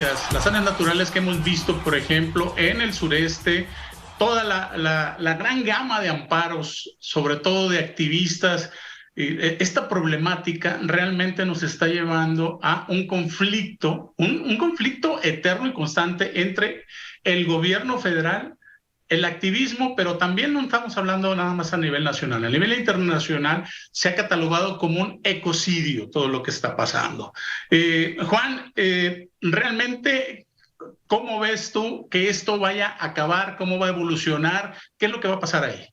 Las áreas naturales que hemos visto, por ejemplo, en el sureste, toda la gran gama de amparos, sobre todo de activistas, esta problemática realmente nos está llevando a un conflicto, un conflicto eterno y constante entre el gobierno federal, el activismo, pero también no estamos hablando nada más a nivel nacional. A nivel internacional se ha catalogado como un ecocidio todo lo que está pasando. Juan, realmente, ¿cómo ves tú que esto vaya a acabar? ¿Cómo va a evolucionar? ¿Qué es lo que va a pasar ahí?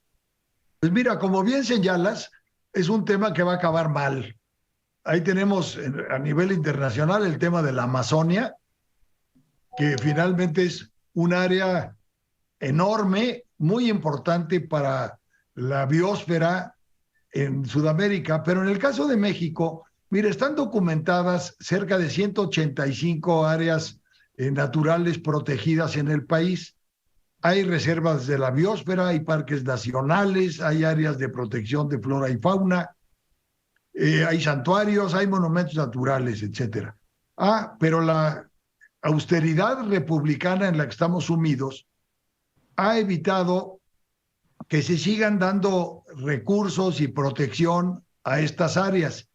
Pues mira, como bien señalas, es un tema que va a acabar mal. Ahí tenemos a nivel internacional el tema de la Amazonia, que finalmente es un área enorme, muy importante para la biosfera en Sudamérica, pero en el caso de México, mira, están documentadas cerca de 185 áreas naturales protegidas en el país. Hay reservas de la biosfera, hay parques nacionales, hay áreas de protección de flora y fauna, hay santuarios, hay monumentos naturales, etcétera. Pero la austeridad republicana en la que estamos sumidos ha evitado que se sigan dando recursos y protección a estas áreas.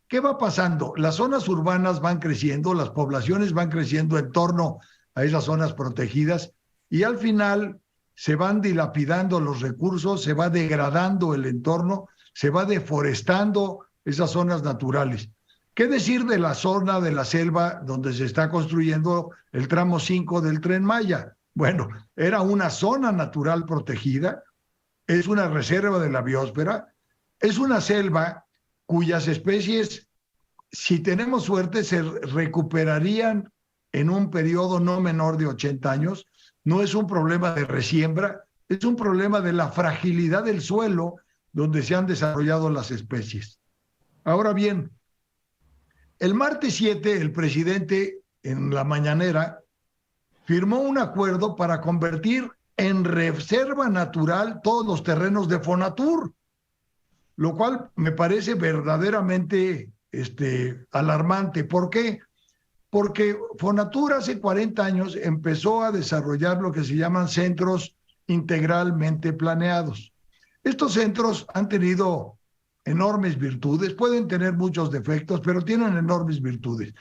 ¿Qué va pasando? Las zonas urbanas van creciendo, las poblaciones van creciendo en torno a esas zonas protegidas y al final se van dilapidando los recursos, se va degradando el entorno, se va deforestando esas zonas naturales. ¿Qué decir de la zona de la selva donde se está construyendo el tramo 5 del Tren Maya? Bueno, era una zona natural protegida, es una reserva de la biosfera, es una selva cuyas especies, si tenemos suerte, se recuperarían en un periodo no menor de 80 años. No es un problema de resiembra, es un problema de la fragilidad del suelo donde se han desarrollado las especies. Ahora bien, el martes 7, el presidente en la mañanera firmó un acuerdo para convertir en reserva natural todos los terrenos de Fonatur, lo cual me parece verdaderamente alarmante. ¿Por qué? Porque Fonatur hace 40 años empezó a desarrollar lo que se llaman centros integralmente planeados. Estos centros han tenido enormes virtudes, pueden tener muchos defectos, pero tienen enormes virtudes.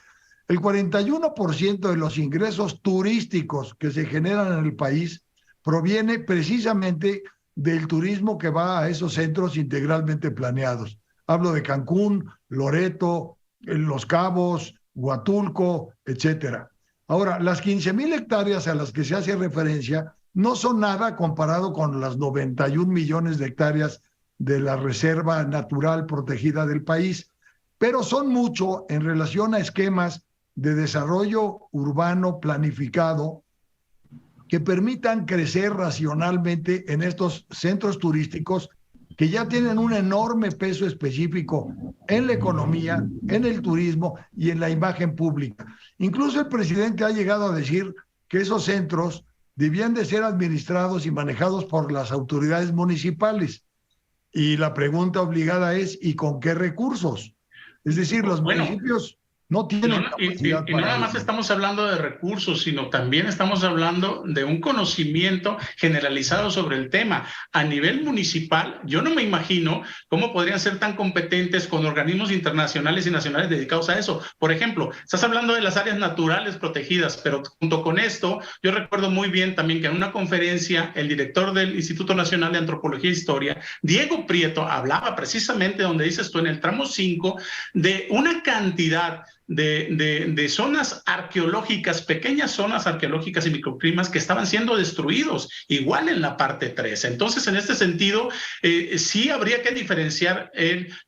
El 41% de los ingresos turísticos que se generan en el país proviene precisamente del turismo que va a esos centros integralmente planeados. Hablo de Cancún, Loreto, Los Cabos, Huatulco, etcétera. Ahora, las 15,000 hectáreas a las que se hace referencia no son nada comparado con las 91 millones de hectáreas de la reserva natural protegida del país, pero son mucho en relación a esquemas de desarrollo urbano planificado que permitan crecer racionalmente en estos centros turísticos que ya tienen un enorme peso específico en la economía, en el turismo y en la imagen pública. Incluso el presidente ha llegado a decir que esos centros debían de ser administrados y manejados por las autoridades municipales. Y la pregunta obligada es, ¿y con qué recursos? Es decir, los municipios no tienen capacidad y no nada para más eso. estamos hablando de recursos, sino también estamos hablando de un conocimiento generalizado sobre el tema. A nivel municipal, yo no me imagino cómo podrían ser tan competentes con organismos internacionales y nacionales dedicados a eso. Por ejemplo, estás hablando de las áreas naturales protegidas, pero junto con esto, yo recuerdo muy bien también que en una conferencia, el director del Instituto Nacional de Antropología e Historia, Diego Prieto, hablaba precisamente donde dices tú en el tramo 5 de una cantidad de zonas arqueológicas, pequeñas zonas arqueológicas y microclimas que estaban siendo destruidos, igual en la parte 3. Entonces, en este sentido, sí habría que diferenciar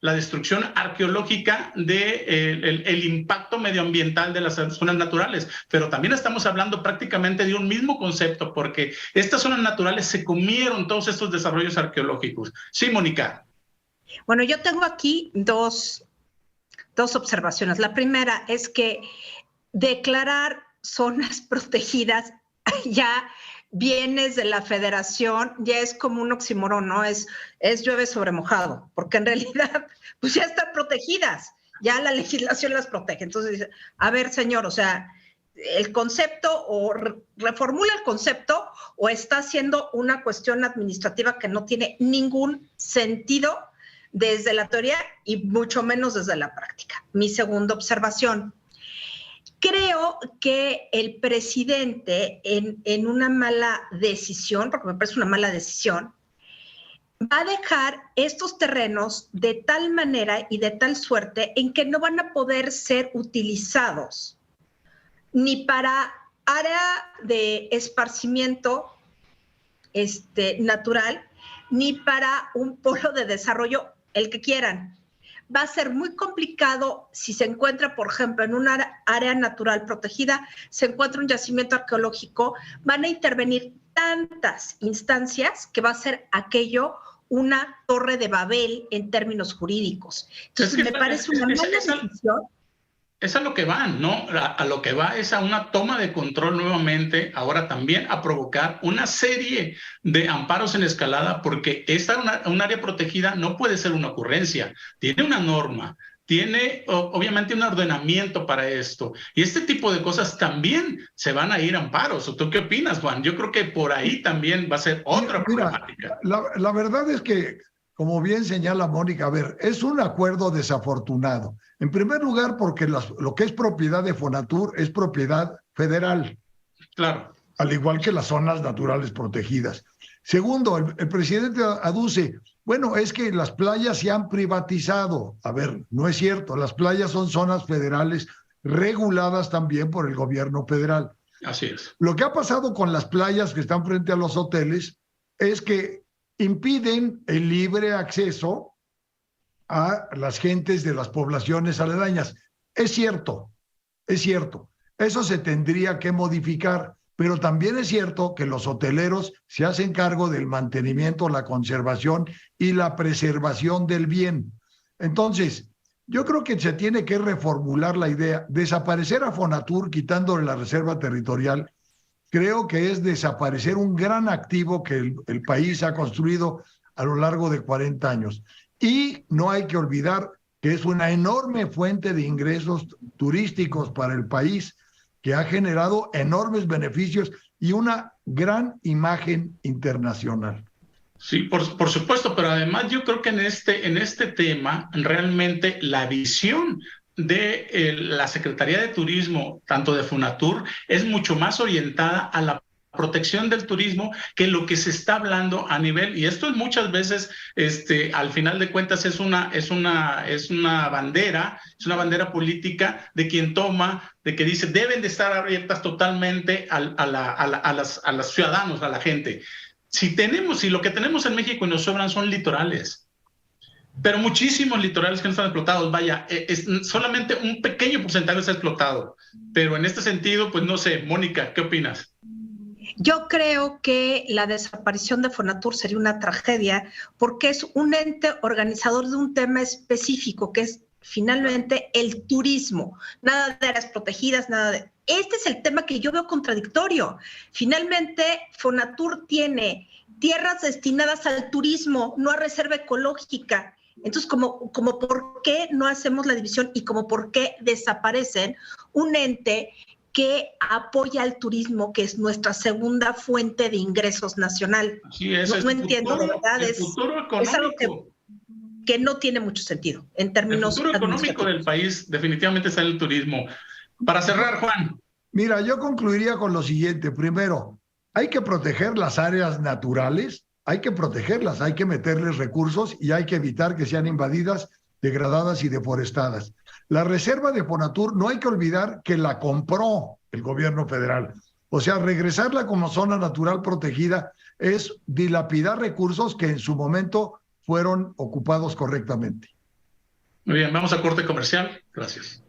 la destrucción arqueológica del impacto medioambiental de las zonas naturales, pero también estamos hablando prácticamente de un mismo concepto, porque estas zonas naturales se comieron todos estos desarrollos arqueológicos. Sí, Mónica. Bueno, yo tengo aquí dos observaciones. La primera es que declarar zonas protegidas ya bienes de la federación ya es como un oxímoron, ¿no? Es llueve sobre mojado, porque en realidad pues ya están protegidas, ya la legislación las protege. Entonces, a ver, señor, o sea, el concepto o reformula el concepto o está haciendo una cuestión administrativa que no tiene ningún sentido desde la teoría y mucho menos desde la práctica. Mi segunda observación. Creo que el presidente en una mala decisión, porque me parece una mala decisión, va a dejar estos terrenos de tal manera y de tal suerte en que no van a poder ser utilizados ni para área de esparcimiento natural, ni para un polo de desarrollo, el que quieran. Va a ser muy complicado si se encuentra, por ejemplo, en una área natural protegida, se encuentra un yacimiento arqueológico, van a intervenir tantas instancias que va a ser aquello una torre de Babel en términos jurídicos. Entonces, me parece una mala decisión. Es a lo que van, ¿no? A lo que va es a una toma de control nuevamente, ahora también a provocar una serie de amparos en escalada, porque un área protegida no puede ser una ocurrencia, tiene una norma, tiene obviamente un ordenamiento para esto, y este tipo de cosas también se van a ir a amparos. ¿Tú qué opinas, Juan? Yo creo que por ahí también va a ser otra problemática. La verdad es que, como bien señala Mónica, a ver, es un acuerdo desafortunado. En primer lugar, porque lo que es propiedad de Fonatur es propiedad federal. Claro. Al igual que las zonas naturales protegidas. Segundo, el presidente aduce, bueno, es que las playas se han privatizado. A ver, no es cierto. Las playas son zonas federales reguladas también por el gobierno federal. Así es. Lo que ha pasado con las playas que están frente a los hoteles es que impiden el libre acceso a las gentes de las poblaciones aledañas. Es cierto, eso se tendría que modificar, pero también es cierto que los hoteleros se hacen cargo del mantenimiento, la conservación y la preservación del bien. Entonces, yo creo que se tiene que reformular la idea. Desaparecer a Fonatur quitándole la reserva territorial, creo que es desaparecer un gran activo que el país ha construido a lo largo de 40 años. Y no hay que olvidar que es una enorme fuente de ingresos turísticos para el país, que ha generado enormes beneficios y una gran imagen internacional. Sí, por supuesto, pero además yo creo que en este tema realmente la visión de la Secretaría de Turismo, tanto de Fonatur, es mucho más orientada a la protección del turismo que lo que se está hablando a nivel, y esto es muchas veces, al final de cuentas es una bandera política de quien toma, de que dice deben de estar abiertas totalmente a los ciudadanos, a la gente. Si lo que tenemos en México y nos sobran son litorales, pero muchísimos litorales que no están explotados, vaya, solamente un pequeño porcentaje está explotado, pero en este sentido, pues no sé, Mónica, ¿qué opinas? Yo creo que la desaparición de Fonatur sería una tragedia porque es un ente organizador de un tema específico que es finalmente el turismo. Nada de áreas protegidas, nada de... Este es el tema que yo veo contradictorio. Finalmente, Fonatur tiene tierras destinadas al turismo, no a reserva ecológica. Entonces, como ¿por qué no hacemos la división y como por qué desaparecen un ente que apoya al turismo, que es nuestra segunda fuente de ingresos nacional? Sí, es no entiendo, de verdad, es algo que no tiene mucho sentido en términos el futuro económico del país definitivamente está en el turismo. Para cerrar, Juan. Mira, yo concluiría con lo siguiente. Primero, hay que proteger las áreas naturales, hay que protegerlas, hay que meterles recursos y hay que evitar que sean invadidas, degradadas y deforestadas. La reserva de Fonatur no hay que olvidar que la compró el gobierno federal. O sea, regresarla como zona natural protegida es dilapidar recursos que en su momento fueron ocupados correctamente. Muy bien, vamos a corte comercial. Gracias.